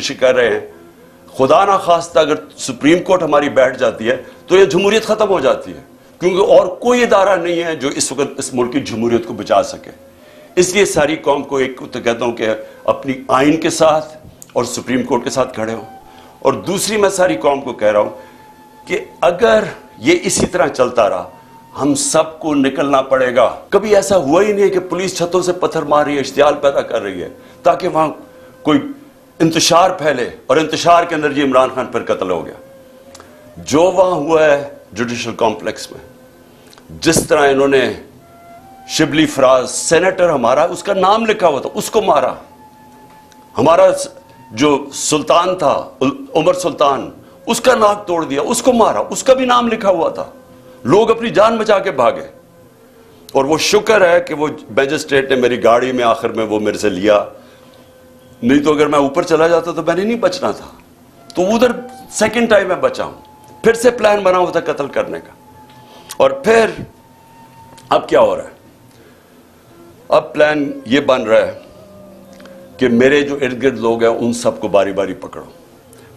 کوشش کر رہے ہیں. خدا نہ خواستہ اگر سپریم کورٹ ہماری بیٹھ جاتی ہے تو یہ جمہوریت ختم ہو جاتی ہے, کیونکہ اور کوئی ادارہ نہیں ہے جو اس وقت اس ملک کی جمہوریت کو بچا سکے. اس لیے ساری قوم کو ایک تو کہتا ہوں کہ اپنی آئین کے ساتھ اور سپریم کورٹ کے ساتھ کھڑے ہوں, اور دوسری میں ساری قوم کو کہہ رہا ہوں کہ اگر یہ اسی طرح چلتا رہا ہم سب کو نکلنا پڑے گا. کبھی ایسا ہوا ہی نہیں ہے کہ پولیس چھتوں سے پتھر مار رہی ہے, اشتعال پیدا کر رہی ہے تاکہ وہاں کوئی انتشار پھیلے, اور انتشار کے اندر یہ عمران خان پر قتل ہو گیا. جو وہاں ہوا ہے جوڈیشل کمپلیکس میں, جس طرح انہوں نے شبلی فراز سینیٹر ہمارا اس کا نام لکھا ہوا تھا اس کو مارا, ہمارا جو سلطان تھا عمر سلطان اس کا ناک توڑ دیا, اس کو مارا, اس کا بھی نام لکھا ہوا تھا. لوگ اپنی جان بچا کے بھاگے, اور وہ شکر ہے کہ وہ میجسٹریٹ نے میری گاڑی میں آخر میں وہ میرے سے لیا, نہیں تو اگر میں اوپر چلا جاتا تو میں نے نہیں بچنا تھا. تو ادھر سیکنڈ ٹائم میں بچا ہوں, پھر سے پلان بنا ہوا تھا قتل کرنے کا. اور پھر اب کیا ہو رہا ہے, اب پلان یہ بن رہا ہے کہ میرے جو ارد گرد لوگ ہیں ان سب کو باری باری پکڑو,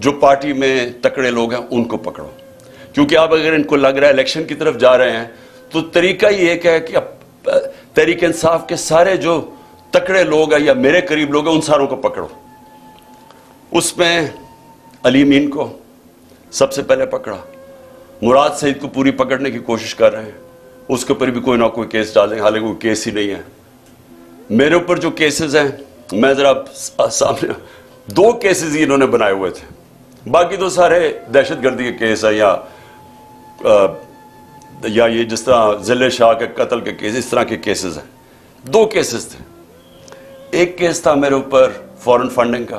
جو پارٹی میں تکڑے لوگ ہیں ان کو پکڑو, کیونکہ اب اگر ان کو لگ رہا ہے الیکشن کی طرف جا رہے ہیں تو طریقہ یہ ایک ہے کہ اب تحریک انصاف کے سارے جو تکڑے لوگ ہیں یا میرے قریب لوگ ہیں ان ساروں کو پکڑو. اس میں علی مین کو سب سے پہلے پکڑا, مراد سعید کو پوری پکڑنے کی کوشش کر رہے ہیں, اس کے اوپر بھی کوئی نہ کوئی کیس ڈالیں, حالانکہ کوئی کیس ہی نہیں ہے. میرے اوپر جو کیسز ہیں میں ذرا سامنے 2 کیسز ہی انہوں نے بنائے ہوئے تھے, باقی تو سارے دہشت گردی کے کیس ہیں یا یہ جس طرح ذل شاہ کے قتل کے کیس, اس طرح کے کیسز ہیں. 2 کیسز تھے. ایک کیس تھا میرے اوپر فورن فنڈنگ کا,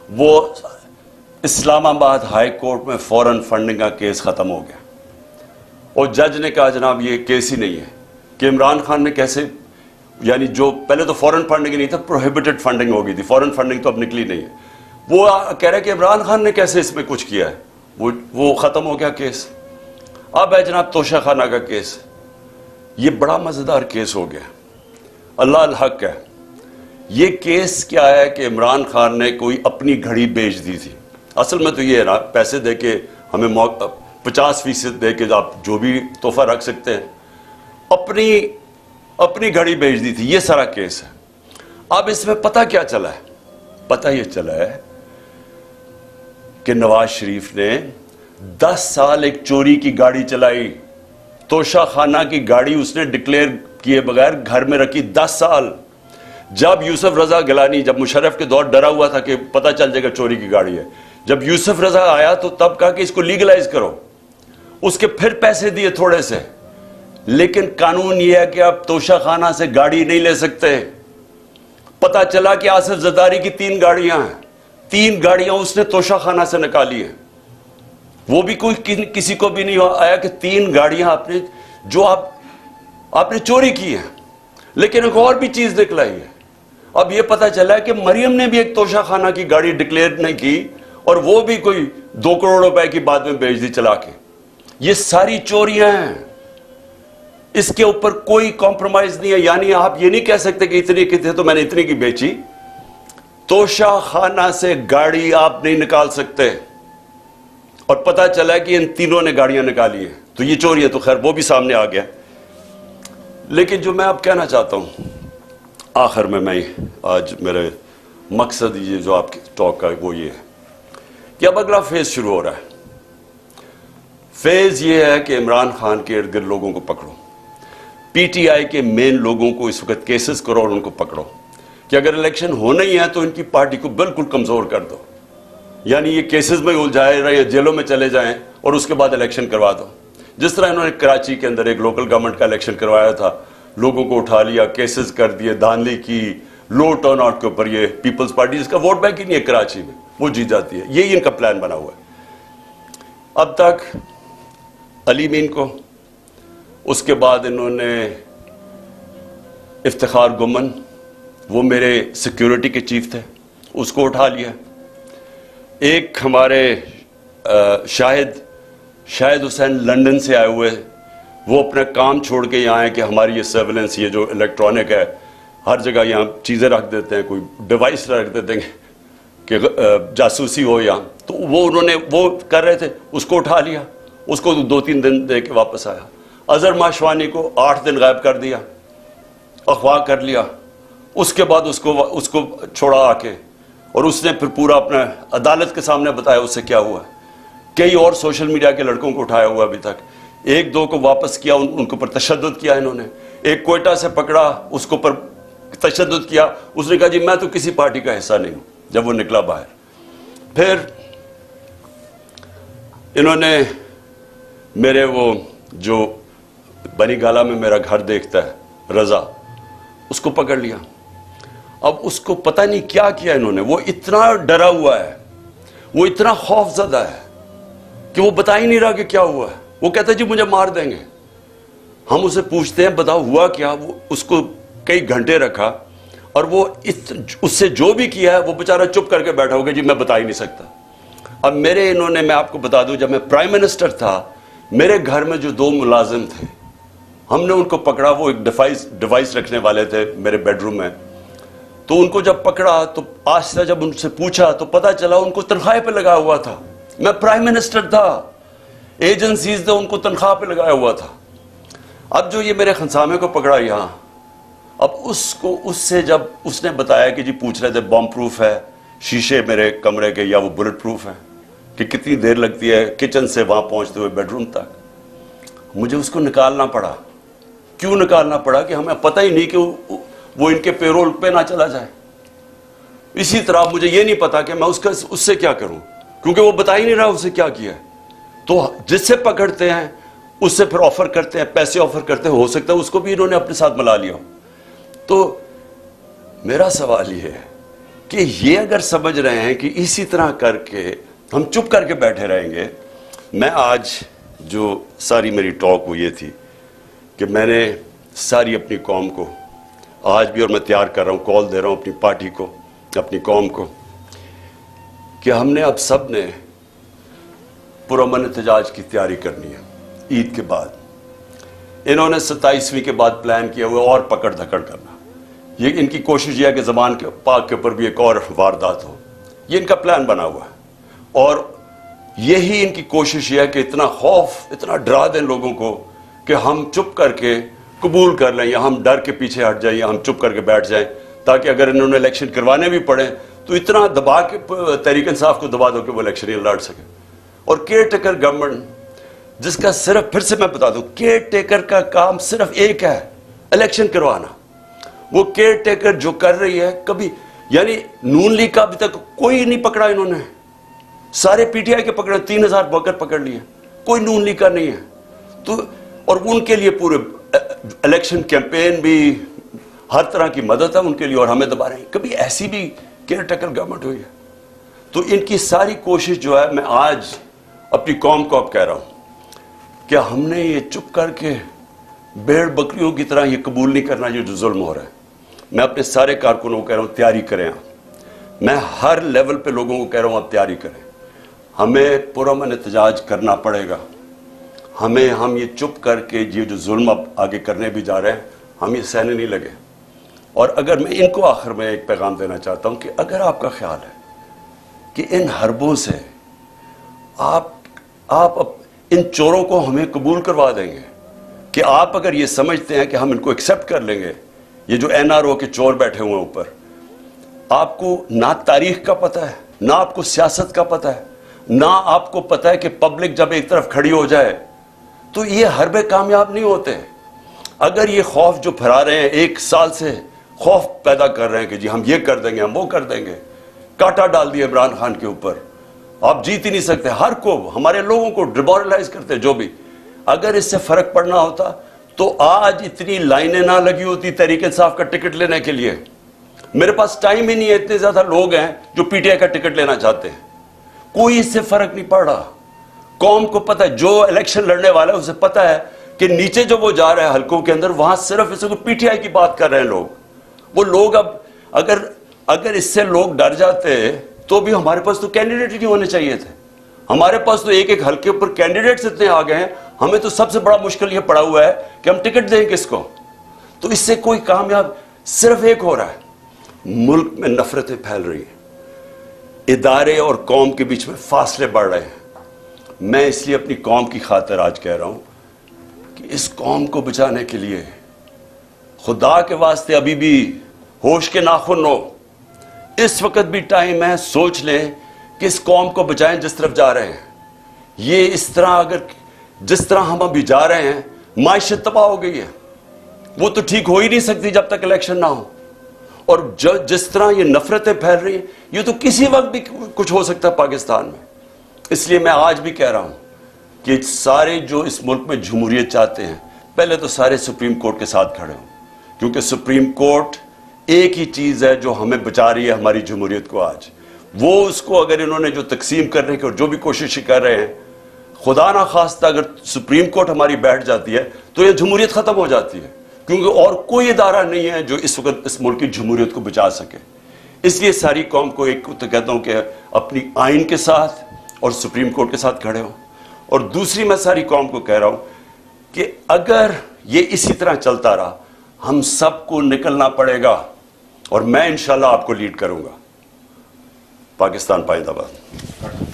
وہ اسلام آباد ہائی کورٹ میں فورن فنڈنگ کا کیس ختم ہو گیا, اور جج نے کہا جناب یہ کیس ہی نہیں ہے کہ عمران خان نے کیسے, یعنی جو پہلے تو فورن فنڈنگ ہی نہیں تھا, پروہیبٹڈ فنڈنگ ہو گئی تھی, فورن فنڈنگ تو اب نکلی نہیں ہے. وہ کہہ رہے کہ عمران خان نے کیسے اس میں کچھ کیا ہے, وہ ختم ہو گیا کیس. اب ہے جناب توشہ خانہ کا کیس, یہ بڑا مزیدار کیس ہو گیا, اللہ الحق ہے. یہ کیس کیا ہے کہ عمران خان نے کوئی اپنی گھڑی بیچ دی تھی. اصل میں تو یہ ہے نا, پیسے دے کے ہمیں 50% دے کے آپ جو بھی تحفہ رکھ سکتے ہیں, اپنی گھڑی بیچ دی تھی. یہ سارا کیس ہے. اب اس میں پتہ کیا چلا ہے, پتہ یہ چلا ہے کہ نواز شریف نے 10 سال ایک چوری کی گاڑی چلائی, توشہ خانہ کی گاڑی اس نے ڈکلیئر کیے بغیر گھر میں رکھی 10 سال. جب یوسف رضا گیلانی, جب مشرف کے دور ڈرا ہوا تھا کہ پتہ چل جائے گا چوری کی گاڑی ہے, جب یوسف رضا آیا تو تب کہا کہ اس کو لیگلائز کرو, اس کے پھر پیسے دیے تھوڑے سے, لیکن قانون یہ ہے کہ آپ توشہ خانہ سے گاڑی نہیں لے سکتے. پتہ چلا کہ آصف زرداری کی 3 گاڑیاں ہیں, 3 گاڑیاں اس نے توشہ خانہ سے نکالی ہیں. وہ بھی کوئی کسی کو بھی نہیں آیا کہ 3 گاڑیاں آپ نے جو آپ نے چوری کی ہیں. لیکن ایک اور بھی چیز نکلائی ہے. اب یہ پتہ چلا ہے کہ مریم نے بھی ایک توشہ خانہ کی گاڑی ڈکلیئر نہیں کی, اور وہ بھی کوئی 2 کروڑ روپے کی بعد میں بیچ دی چلا کے. یہ ساری چوریاں ہیں, اس کے اوپر کوئی کمپرومائز نہیں ہے. یعنی آپ یہ نہیں کہہ سکتے کہ اتنی کی تھے تو میں نے اتنی کی بیچی. توشہ خانہ سے گاڑی آپ نہیں نکال سکتے, اور پتہ چلا کہ ان تینوں نے گاڑیاں نکالی ہیں. تو یہ چوری ہے, تو خیر وہ بھی سامنے آ گیا. لیکن جو میں اب کہنا چاہتا ہوں آخر میں آج میرے مقصد یہ جو آپ کی ٹاک کا وہ یہ ہے کہ اب اگلا فیز شروع ہو رہا ہے. فیز یہ ہے کہ عمران خان کے ارد گرد لوگوں کو پکڑو, پی ٹی آئی کے مین لوگوں کو اس وقت کیسز کرو اور ان کو پکڑو کہ اگر الیکشن ہونا ہی ہے تو ان کی پارٹی کو بالکل کمزور کر دو. یعنی یہ کیسز میں الجھائے رہے, جیلوں میں چلے جائیں اور اس کے بعد الیکشن کروا دو. جس طرح انہوں نے کراچی کے اندر ایک لوکل گورنمنٹ کا الیکشن کروایا تھا, لوگوں کو اٹھا لیا, کیسز کر دیے, دھاندلی کی, لو ٹرن آؤٹ کے اوپر. یہ پیپلز پارٹی جس کا ووٹ بینک ہی نہیں ہے کراچی میں, وہ جیت جاتی ہے. یہی ان کا پلان بنا ہوا ہے. اب تک علی مین کو, اس کے بعد انہوں نے افتخار گمن, وہ میرے سیکیورٹی کے چیف تھے, اس کو اٹھا لیا. ایک ہمارے شاہد حسین لندن سے آئے ہوئے, وہ اپنا کام چھوڑ کے یہاں آئے کہ ہماری یہ سرویلنس, یہ جو الیکٹرانک ہے, ہر جگہ یہاں چیزیں رکھ دیتے ہیں, کوئی ڈیوائس رکھ دیتے ہیں, کہ جاسوسی ہو یا تو وہ انہوں نے وہ کر رہے تھے, اس کو اٹھا لیا, اس کو 2-3 دن دے کے واپس آیا. اظہر ماشوانی کو 8 دن غائب کر دیا, اغوا کر لیا, اس کے بعد اس کو چھوڑا آ کے, اور اس نے پھر پورا اپنا عدالت کے سامنے بتایا اس سے کیا ہوا. کئی اور سوشل میڈیا کے لڑکوں کو اٹھایا ہوا ابھی تک, 1-2 کو واپس کیا, ان کے اوپر تشدد کیا انہوں نے. ایک کوئٹہ سے پکڑا, اس کے اوپر تشدد کیا, اس نے کہا جی میں تو کسی پارٹی کا حصہ نہیں ہوں, جب وہ نکلا باہر. پھر انہوں نے میرے وہ جو بنی گالا میں میرا گھر دیکھتا ہے رضا, اس کو پکڑ لیا. اب اس کو پتہ نہیں کیا کیا انہوں نے, وہ اتنا ڈرا ہوا ہے, وہ اتنا خوف زدہ ہے کہ وہ بتا ہی نہیں رہا کہ کیا ہوا ہے. وہ کہتا ہے جی مجھے مار دیں گے. ہم اسے پوچھتے ہیں بتاؤ ہوا کیا, وہ اس کو کئی گھنٹے رکھا, اور وہ اس سے جو بھی کیا ہے وہ بیچارہ چپ کر کے بیٹھا ہوگا جی میں بتا ہی نہیں سکتا. اب میں آپ کو بتا دوں, جب میں پرائم منسٹر تھا, میرے گھر میں جو 2 ملازم تھے, ہم نے ان کو پکڑا. وہ ایک ڈیوائس رکھنے والے تھے میرے بیڈ روم میں. تو ان کو جب پکڑا تو آہستہ جب ان سے پوچھا تو پتا چلا ان کو تنخواہ پہ لگا ہوا تھا. میں پرائم منسٹر تھا, ایجنسیز نے ان کو تنخواہ پہ لگایا ہوا تھا. اب جو یہ میرے خنسامے کو پکڑا یہاں, اب اس سے جب اس نے بتایا کہ جی پوچھ رہے تھے بم پروف ہے شیشے میرے کمرے کے یا وہ بلٹ پروف ہے, کہ کتنی دیر لگتی ہے کچن سے وہاں پہنچتے ہوئے بیڈ روم تک. مجھے اس کو نکالنا پڑا. کیوں نکالنا پڑا؟ کہ ہمیں پتہ ہی نہیں کہ وہ ان کے پیرول پہ نہ چلا جائے. اسی طرح مجھے یہ نہیں پتا کہ میں اس سے کیا کروں, کیونکہ وہ بتا ہی نہیں رہا اسے کیا کیا ہے. تو جس سے پکڑتے ہیں اس سے پھر آفر کرتے ہیں, پیسے آفر کرتے ہیں, ہو سکتا ہے اس کو بھی انہوں نے اپنے ساتھ ملا لیا ہو. تو میرا سوال یہ ہے کہ یہ اگر سمجھ رہے ہیں کہ اسی طرح کر کے ہم چپ کر کے بیٹھے رہیں گے. میں آج جو ساری میری ٹاک وہ یہ تھی کہ میں نے ساری اپنی قوم کو آج بھی, اور میں تیار کر رہا ہوں, کال دے رہا ہوں اپنی پارٹی کو, اپنی قوم کو, کہ ہم نے اب سب نے پرامن احتجاج کی تیاری کرنی ہے عید کے بعد. انہوں نے 27ویں کے بعد پلان کیا ہوا اور پکڑ دھکڑ کرنا. یہ ان کی کوشش یہ ہے کہ زمان کے پاک کے اوپر بھی ایک اور واردات ہو. یہ ان کا پلان بنا ہوا ہے, اور یہی ان کی کوشش یہ ہے کہ اتنا خوف, اتنا ڈرا دیں لوگوں کو کہ ہم چپ کر کے قبول کر لیں, یا ہم ڈر کے پیچھے ہٹ جائیں, یا ہم چپ کر کے بیٹھ جائیں, تاکہ اگر انہوں نے الیکشن کروانے بھی پڑے تو اتنا دبا کے تحریک انصاف کو دبا دو کہ وہ الیکشن ہی لڑ سکے. اور کیئر ٹیکر گورنمنٹ, جس کا صرف, پھر سے میں بتا دوں, کیئر ٹیکر کا کام صرف ایک ہے, الیکشن کروانا. وہ کیئر ٹیکر جو کر رہی ہے, کبھی یعنی نون لیگ کا ابھی تک کوئی نہیں پکڑا انہوں نے, سارے پی ٹی آئی کے پکڑے, 3000 ورکر پکڑ لیے, کوئی نون لیگ کا نہیں ہے. تو اور ان کے لیے پورے الیکشن کیمپین بھی, ہر طرح کی مدد ہے ان کے لیے, اور ہمیں دبا رہے ہیں. کبھی ایسی بھی کیئر ٹیکر گورنمنٹ ہوئی ہے؟ تو ان کی ساری کوشش جو ہے, میں آج اپنی قوم کو اب کہہ رہا ہوں کہ ہم نے یہ چپ کر کے بھیڑ بکریوں کی طرح یہ قبول نہیں کرنا یہ جو ظلم ہو رہا ہے. میں اپنے سارے کارکنوں کو کہہ رہا ہوں تیاری کریں. میں ہر لیول پہ لوگوں کو کہہ رہا ہوں آپ تیاری کریں. ہمیں پرامن احتجاج کرنا پڑے گا. ہم یہ چپ کر کے یہ جو ظلم اب آگے کرنے بھی جا رہے ہیں, ہم یہ سہنے نہیں لگے. اور اگر میں ان کو آخر میں ایک پیغام دینا چاہتا ہوں کہ اگر آپ کا خیال ہے کہ ان حربوں سے آپ ان چوروں کو ہمیں قبول کروا دیں گے, کہ آپ اگر یہ سمجھتے ہیں کہ ہم ان کو ایکسیپٹ کر لیں گے, یہ جو این آر او کے چور بیٹھے ہوئے اوپر, آپ کو نہ تاریخ کا پتہ ہے, نہ آپ کو سیاست کا پتہ ہے, نہ آپ کو پتہ ہے کہ پبلک جب ایک طرف کھڑی ہو جائے تو یہ حربے کامیاب نہیں ہوتے. اگر یہ خوف جو پھیلا رہے ہیں, 1 سال سے خوف پیدا کر رہے ہیں کہ جی ہم یہ کر دیں گے, ہم وہ کر دیں گے, کاٹا ڈال دیا عمران خان کے اوپر, آپ جیت ہی نہیں سکتے, ہر کو, ہمارے لوگوں کو ڈیمورلائز کرتے جو بھی. اگر اس سے فرق پڑنا ہوتا تو آج اتنی لائنیں نہ لگی ہوتی تحریک انصاف کا ٹکٹ لینے کے لیے. میرے پاس ٹائم ہی نہیں ہے, اتنے زیادہ لوگ ہیں جو پی ٹی آئی کا ٹکٹ لینا چاہتے ہیں. کوئی اس سے فرق نہیں پڑ رہا. قوم کو پتہ ہے, جو الیکشن لڑنے والا ہے اسے پتہ ہے کہ نیچے جو وہ جا رہا ہے حلقوں کے اندر, وہاں صرف اسے کو پی ٹی آئی کی بات کر رہے ہیں لوگ. وہ لوگ اب اگر اس سے لوگ ڈر جاتے تو بھی ہمارے پاس تو کینڈیڈیٹ ہی نہیں ہونے چاہیے تھے. ہمارے پاس تو ایک حلقے پر کینڈیڈیٹس اتنے آ گئے ہیں, ہمیں تو سب سے بڑا مشکل یہ پڑا ہوا ہے کہ ہم ٹکٹ دیں کس کو. تو اس سے کوئی کامیاب صرف ایک ہو رہا ہے, ملک میں نفرتیں پھیل رہی ہیں. ادارے اور قوم کے بیچ میں فاصلے بڑھ رہے ہیں. میں اس لیے اپنی قوم کی خاطر آج کہہ رہا ہوں کہ اس قوم کو بچانے کے لیے خدا کے واسطے ابھی بھی ہوش کے ناخن ہو. اس وقت بھی ٹائم ہے, سوچ لیں کہ اس قوم کو بچائیں جس طرف جا رہے ہیں. یہ اس طرح اگر جس طرح ہم ابھی جا رہے ہیں, معیشت تباہ ہو گئی ہے. وہ تو ٹھیک ہو ہی نہیں سکتی جب تک الیکشن نہ ہو. اور جس طرح یہ نفرتیں پھیل رہی ہیں, یہ تو کسی وقت بھی کچھ ہو سکتا ہے پاکستان میں. اس لیے میں آج بھی کہہ رہا ہوں کہ سارے جو اس ملک میں جمہوریت چاہتے ہیں, پہلے تو سارے سپریم کورٹ کے ساتھ کھڑے ہوں, کیونکہ سپریم کورٹ ایک ہی چیز ہے جو ہمیں بچا رہی ہے ہماری جمہوریت کو آج. وہ اس کو اگر انہوں نے جو تقسیم کرنے کی اور جو بھی کوشش کر رہے ہیں, خدا نہ خواستہ اگر سپریم کورٹ ہماری بیٹھ جاتی ہے تو یہ جمہوریت ختم ہو جاتی ہے, کیونکہ اور کوئی ادارہ نہیں ہے جو اس وقت اس ملک کی جمہوریت کو بچا سکے. اس لیے ساری قوم کو ایک تو کہتا ہوں کہ اپنی آئین کے ساتھ اور سپریم کورٹ کے ساتھ کھڑے ہوں. اور دوسری میں ساری قوم کو کہہ رہا ہوں کہ اگر یہ اسی طرح چلتا رہا, ہم سب کو نکلنا پڑے گا, اور میں انشاءاللہ آپ کو لیڈ کروں گا. پاکستان پائندہ باد.